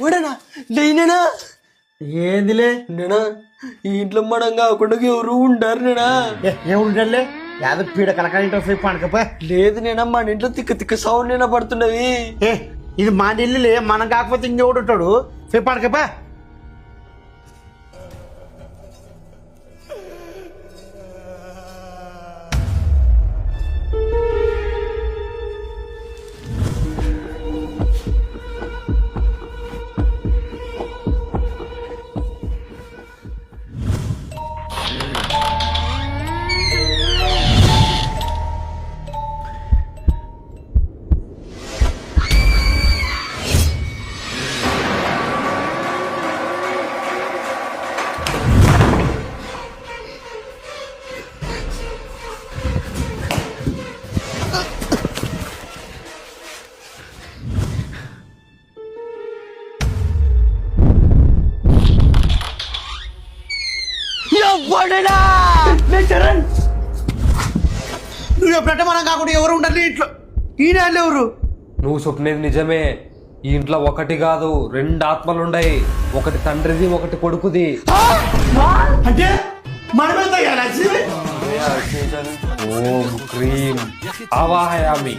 వాడనా నేనేనా ఏందిలే నేనా ఈ ఇంట్లో మనం కాకుండా ఎవరు ఉంటారు నేనా ఏముండలే యాదో పీడ కలకాలంటే పోయి పండకపో. లేదు నేనా మన ఇంట్లో తిక్క తిక్క సౌండ్ నేనా పడుతున్నది. ఏ ఇది మా ఇల్లులే, మనం కాకపోతే ఇంకెవడు ఉంటాడు? పోయి పండకపో. చరణ్ నువ్వు ఎప్పుడంటే మనం కాకుండా ఎవరు ఉండాలి ఇంట్లో? ఈయన ఎవరు? నువ్వు చెప్పినది నిజమే. ఈ ఇంట్లో ఒకటి కాదు 2 ఆత్మలుండాయి. ఒకటి తండ్రిది, ఒకటి కొడుకుది. అంటే మనమే తయారు. ఓం క్రీం ఆవాహయామి.